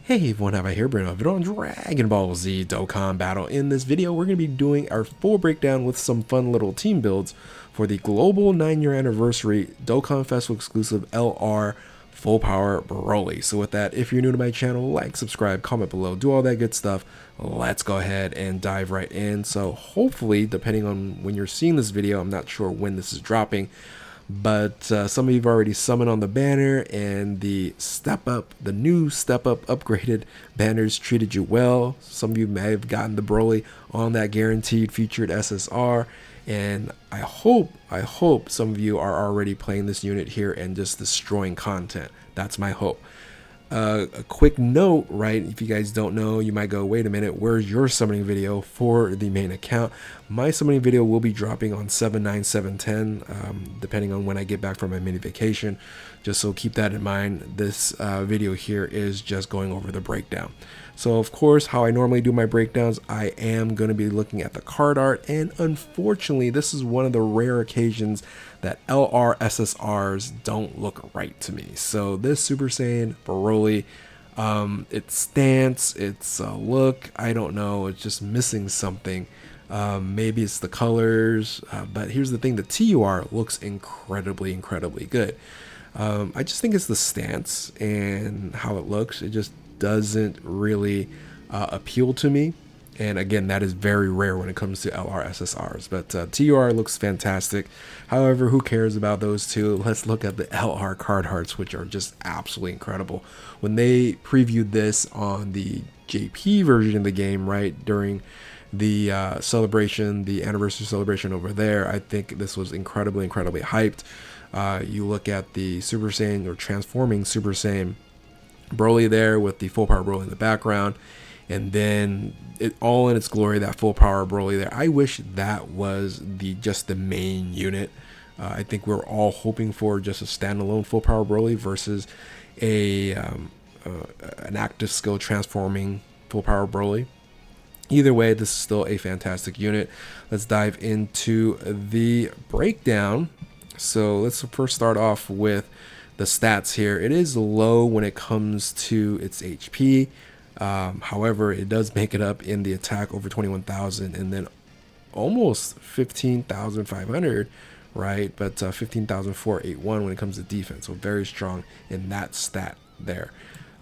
Hey everyone, have I here bringing a video on Dragon Ball Z Dokkan Battle. In this video, we're going to be doing our full breakdown with some fun little team builds for the global 9-year anniversary Dokkan Festival exclusive LR Full Power BROLY. So with that, if you're new to my channel, like, subscribe, comment below, do all that good stuff. Let's go ahead and dive right in. So hopefully, depending on when you're seeing this video, I'm not sure when this is dropping, but some of you have already summoned on the banner, and the new step up upgraded banners treated you well. Some of you may have gotten the BROLY on that guaranteed featured SSR, and I hope some of you are already playing this unit here and just destroying content. That's my hope. A quick note, right? If you guys don't know, you might go, wait a minute, where's your summoning video for the main account? My summoning video will be dropping on 7/9/7/10, depending on when I get back from my mini vacation. Just so keep that in mind. This video here is just going over the breakdown. So of course, how I normally do my breakdowns, I am going to be looking at the card art, and unfortunately, this is one of the rare occasions that LR SSRs don't look right to me. So this Super Saiyan BROLY, its stance, its look, I don't know, it's just missing something. Maybe it's the colors, but here's the thing, the TUR looks incredibly good. I just think it's the stance and how it looks. It just doesn't really appeal to me, and again, that is very rare when it comes to LR SSRs. But TUR looks fantastic. However, who cares about those two? Let's look at the LR card arts, which are just absolutely incredible. When they previewed this on the JP version of the game, right during the celebration, the anniversary celebration over there, I think this was incredibly hyped. You look at the Super Saiyan, or transforming Super Saiyan BROLY there with the full power BROLY in the background, and then it all in its glory, that full power BROLY there. I wish that was just the main unit. I think we're all hoping for just a standalone full power BROLY versus an active skill transforming full power BROLY. Either way, this is still a fantastic unit. Let's dive into the breakdown. So let's first start off with the stats here. It is low when it comes to its HP. However, it does make it up in the attack, over 21,000, and then almost 15,500, right? But 15,481 when it comes to defense. So very strong in that stat there.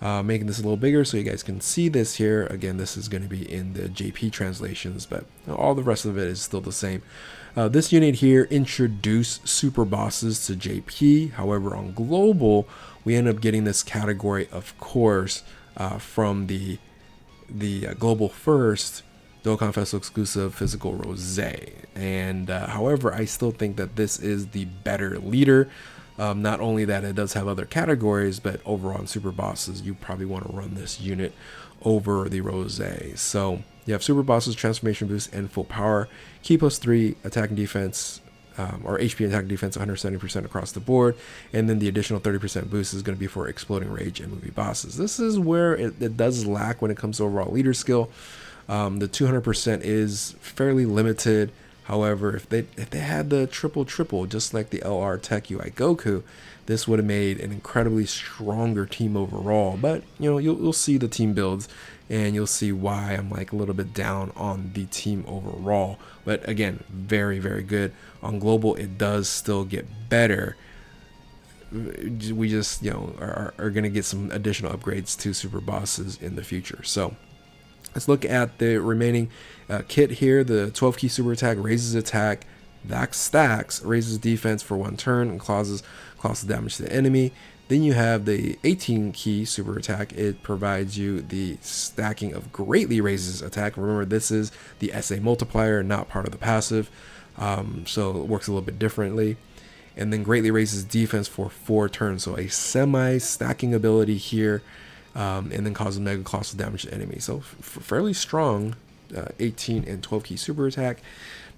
Making this a little bigger so you guys can see this here. Again, this is going to be in the JP translations, but all the rest of it is still the same. This unit here introduced super bosses to JP. However, on global, we end up getting this category, of course, from the global first Dokkan Festival exclusive physical Rose. And however, I still think that this is the better leader. Not only that, it does have other categories, but overall on super bosses, you probably want to run this unit over the Rose. So you have super bosses, transformation boost, and full power. Key +3 attack and defense, or HP attack and defense 170% across the board, and then the additional 30% boost is going to be for exploding rage and movie bosses. This is where it does lack when it comes to overall leader skill. The 200% is fairly limited. However, if they had the triple, just like the LR Tech UI Goku, this would have made an incredibly stronger team overall. But you know, you'll see the team builds, and you'll see why I'm like a little bit down on the team overall. But again, very good. On global, it does still get better. We just, you know, are gonna get some additional upgrades to super bosses in the future. So let's look at the remaining kit here. The 12 key super attack raises attack, that stacks, raises defense for 1 turn, and causes damage to the enemy. Then you have the 18 key super attack. It provides you the stacking of greatly raises attack. Remember, this is the SA multiplier, not part of the passive, so it works a little bit differently. And then greatly raises defense for 4 turns, so a semi-stacking ability here. And then causes mega colossal damage to enemies. So fairly strong 18 and 12 key super attack.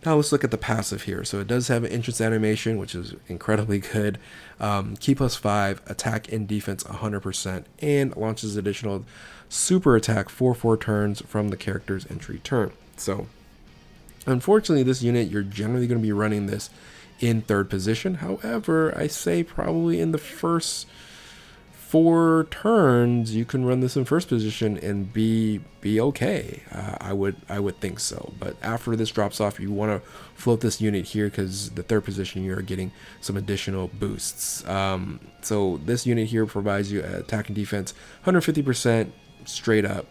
Now let's look at the passive here. So it does have an entrance animation, which is incredibly good. Key +5, attack and defense 100%, and launches additional super attack for 4 turns from the character's entry turn. So unfortunately, this unit, you're generally going to be running this in 3rd position. However, I say probably in the first 4 turns, you can run this in first position and be okay. I would think so. But after this drops off, you want to float this unit here because the third position you're getting some additional boosts. So this unit here provides you attack and defense 150% straight up.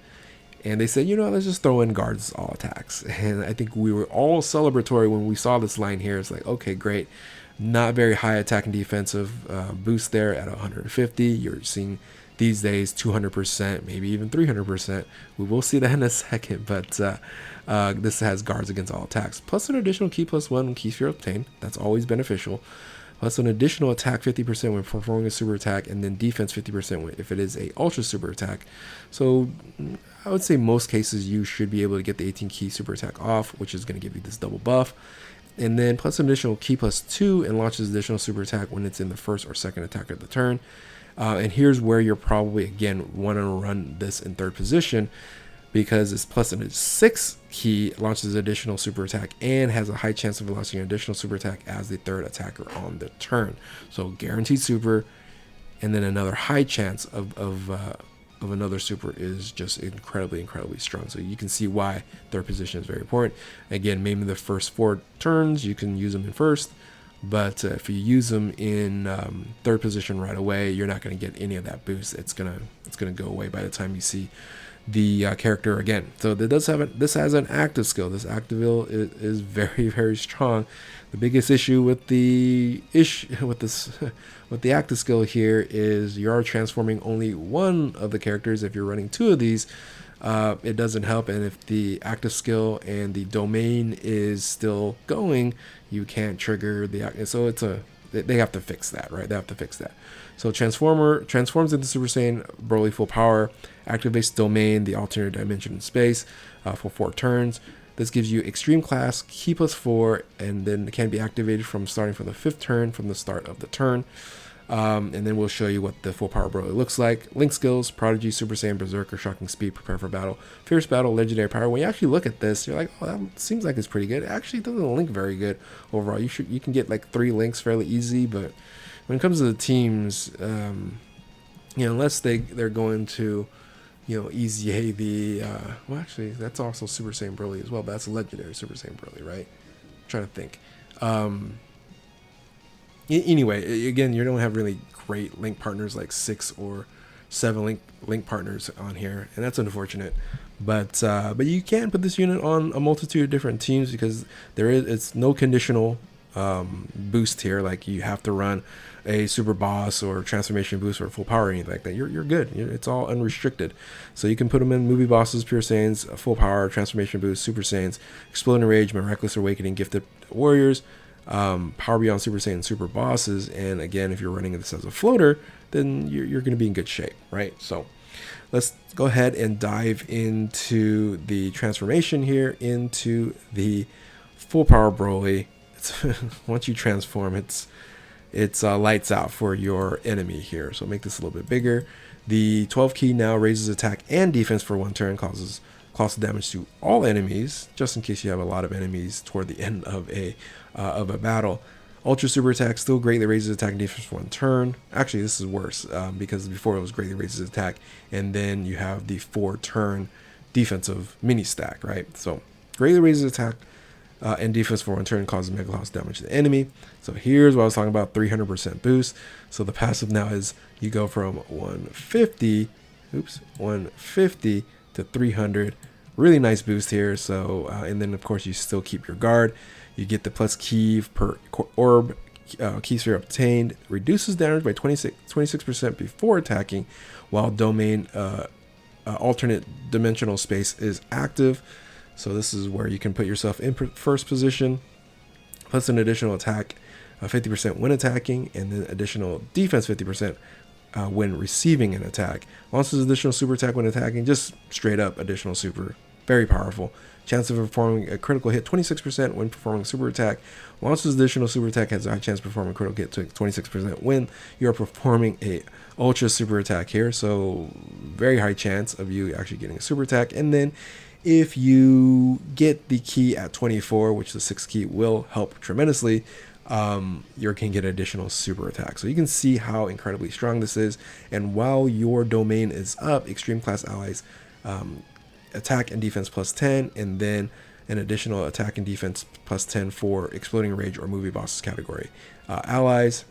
And they said, you know, let's just throw in guards all attacks. And I think we were all celebratory when we saw this line here. It's like, okay, great. Not very high attack and defensive boost there at 150. You're seeing these days 200%, maybe even 300%. We will see that in a second, but this has guards against all attacks. Plus an additional key +1 key sphere obtained. That's always beneficial. Plus an additional attack 50% when performing a super attack, and then defense 50% if it is a ultra super attack. So I would say most cases you should be able to get the 18 key super attack off, which is going to give you this double buff. And then plus an additional key +2 and launches additional super attack when it's in the first or second attack of the turn. And here's where you're probably, again, want to run this in third position, because it's plus an 6 key, launches additional super attack, and has a high chance of launching an additional super attack as the third attacker on the turn. So guaranteed super, and then another high chance of another super is just incredibly strong. So you can see why third position is very important. Again, maybe the first 4 turns you can use them in first, but if you use them in third position right away, you're not going to get any of that boost. It's gonna go away by the time you see the character again. So this has an active skill. This active skill is very strong. The biggest issue with the active skill here is you are transforming only one of the characters. If you're running 2 of these, it doesn't help. And if the active skill and the domain is still going, you can't trigger the active. So they have to fix that, right? They have to fix that. So transforms into Super Saiyan Broly full power, activates domain, the alternate dimension in space, for 4 turns. This gives you extreme class, key +4, and then it can be activated starting from the 5th turn, from the start of the turn. And then we'll show you what the full power Broly looks like. Link skills: Prodigy, Super Saiyan, Berserker, Shocking Speed, Prepare for Battle, Fierce Battle, Legendary Power. When you actually look at this, you're like, oh, that seems like it's pretty good. It actually doesn't link very good overall. You can get like 3 links fairly easy, but when it comes to the teams, unless they're going to, EZA the well, actually that's also Super Saiyan Broly as well, but that's a legendary Super Saiyan Broly, right? I'm trying to think. Anyway, again, you don't have really great link partners like 6 or 7 link partners on here, and that's unfortunate. But you can put this unit on a multitude of different teams because it's no conditional boost here. Like you have to run a super boss or transformation boost or full power or anything like that. You're good. It's all unrestricted. So you can put them in movie bosses, pure Saiyans, full power, transformation boost, super Saiyans, exploding rage, miraculous awakening, gifted warriors, power beyond super Saiyan, super bosses. And again, if you're running this as a floater, then you're going to be in good shape, right? So let's go ahead and dive into the transformation here into the full power Broly. Once you transform, it's lights out for your enemy here. So make this a little bit bigger. The 12 key now raises attack and defense for 1 turn, causes colossal damage to all enemies, just in case you have a lot of enemies toward the end of a battle. Ultra super attack still greatly raises attack and defense for 1 turn. Actually, this is worse because before it was greatly raises attack, and then you have the 4 turn defensive mini stack, right? So greatly raises attack and defense for 1 turn, causes mega loss damage to the enemy. So here's what I was talking about, 300% boost. So the passive now is you go from 150 to 300. Really nice boost here. So and then of course you still keep your guard. You get the plus key per orb, key sphere obtained, reduces damage by 26% before attacking, while domain alternate dimensional space is active. So this is where you can put yourself in first position, plus an additional attack 50% when attacking, and then additional defense 50% when receiving an attack. Launches additional super attack when attacking, just straight up additional super. Very powerful. Chance of performing a critical hit 26% when performing a super attack. Launches additional super attack, has a high chance of performing a critical hit to 26% when you are performing a ultra super attack here. So very high chance of you actually getting a super attack. And then if you get the key at 24, which the 6th key will help tremendously, you can get additional super attack. So you can see how incredibly strong this is. And while your domain is up, extreme class allies attack and defense plus 10, and then an additional attack and defense plus 10 for exploding rage or movie bosses category. Allies,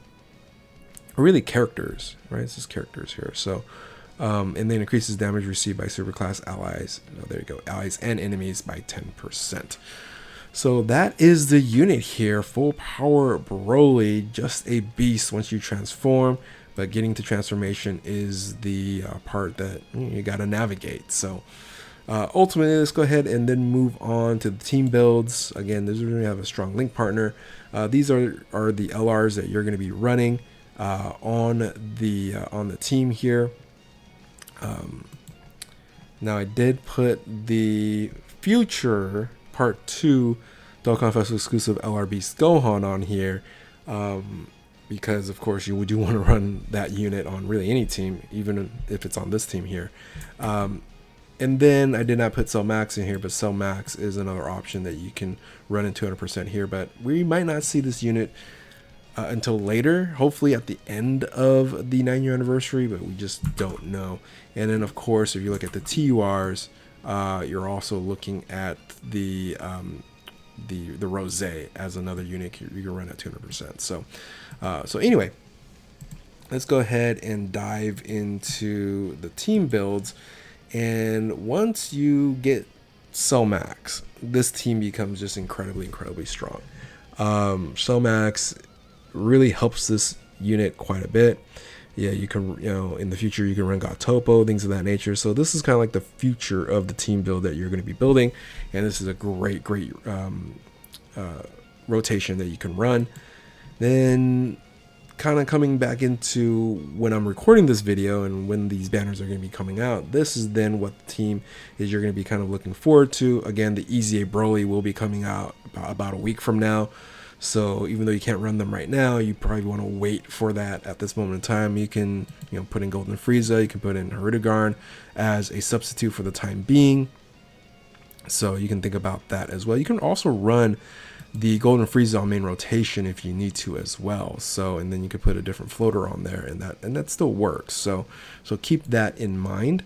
or really characters, right? This is characters here. So, and then increases damage received by superclass allies. Oh, there you go. Allies and enemies by 10%. So that is the unit here. Full power Broly, just a beast once you transform. But getting to transformation is the part that you got to navigate. So ultimately, let's go ahead and then move on to the team builds. Again, this is where we have a strong link partner. These are the LRs that you're going to be running on the team here. Now I did put the future part 2 Dokkan Festival exclusive LR Beast Gohan on here because of course you do want to run that unit on really any team, even if it's on this team here. And then I did not put Cell Max in here, but Cell Max is another option that you can run in 200% here, but we might not see this unit until later, hopefully at the end of the 9-year anniversary, but we just don't know. And then of course, if you look at the TURs, you're also looking at the Rose as another unit you can run at 200%. So anyway, let's go ahead and dive into the team builds. And once you get Cell Max, this team becomes just incredibly strong. Cell Max really helps this unit quite a bit. Yeah, you can, in the future you can run Gotopo, things of that nature. So this is kind of like the future of the team build that you're going to be building, and this is a great rotation that you can run. Then kind of coming back into when I'm recording this video and when these banners are going to be coming out, this is then what the team is you're going to be kind of looking forward to. Again, the EZA Broly will be coming out about a week from now. So even though you can't run them right now, you probably want to wait for that at this moment in time. You can, put in Golden Frieza, you can put in Hirudegarn as a substitute for the time being. So you can think about that as well. You can also run the Golden Frieza on main rotation if you need to as well. So, and then you could put a different floater on there, and that still works. So keep that in mind.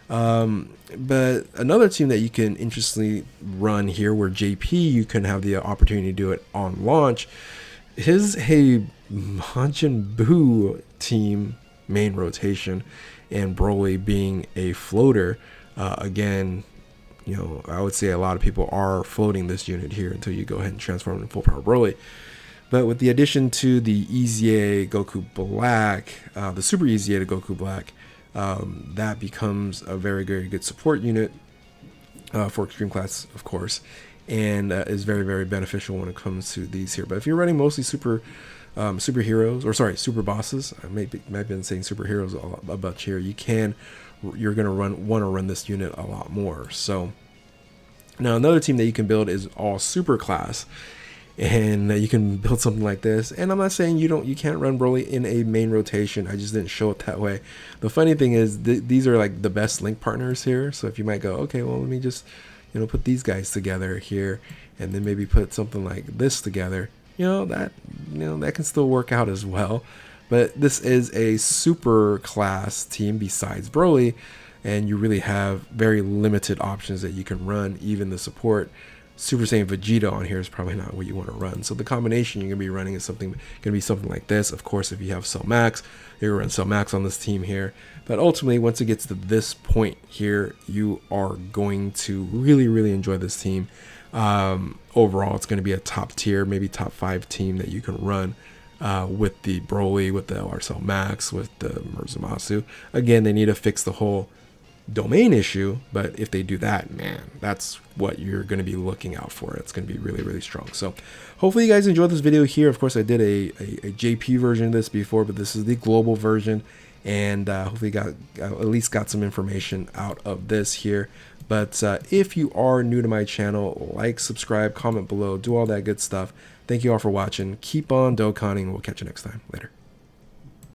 But another team that you can interestingly run here, where JP you can have the opportunity to do it on launch, is a Majin Buu team main rotation, and Broly being a floater. Again, I would say a lot of people are floating this unit here until you go ahead and transform it in full power Broly. But with the addition to the EZA Goku Black, the Super EZA to Goku Black, that becomes a very good support unit for extreme class, of course, and is very beneficial when it comes to these here. But if you're running mostly super bosses, I might have been saying superheroes a bunch here, you're gonna want to run this unit a lot more. So now another team that you can build is all super class, and you can build something like this. And I'm not saying you can't run Broly in a main rotation, I just didn't show it that way. The funny thing is these are like the best link partners here. So if you might go, okay, well, let me just put these guys together here, and then maybe put something like this together, that can still work out as well. But this is a super class team besides Broly, and you really have very limited options that you can run. Even the support Super Saiyan Vegeta on here is probably not what you want to run. So the combination you're going to be running is going to be something like this. Of course, if you have Cell Max, you're going to run Cell Max on this team here. But ultimately, once it gets to this point here, you are going to really enjoy this team. Overall, it's going to be a top tier, maybe top 5 team that you can run. With the Broly, with the LR Cell Max, with the Murzumasu. Again, they need to fix the whole domain issue, but if they do that, man, that's what you're going to be looking out for. It's going to be really strong. So hopefully you guys enjoyed this video here. Of course, I did a JP version of this before, but this is the global version, and hopefully at least got some information out of this here. But if you are new to my channel, like, subscribe, comment below, do all that good stuff. Thank you all for watching. Keep on Dokkaning. We'll catch you next time. Later.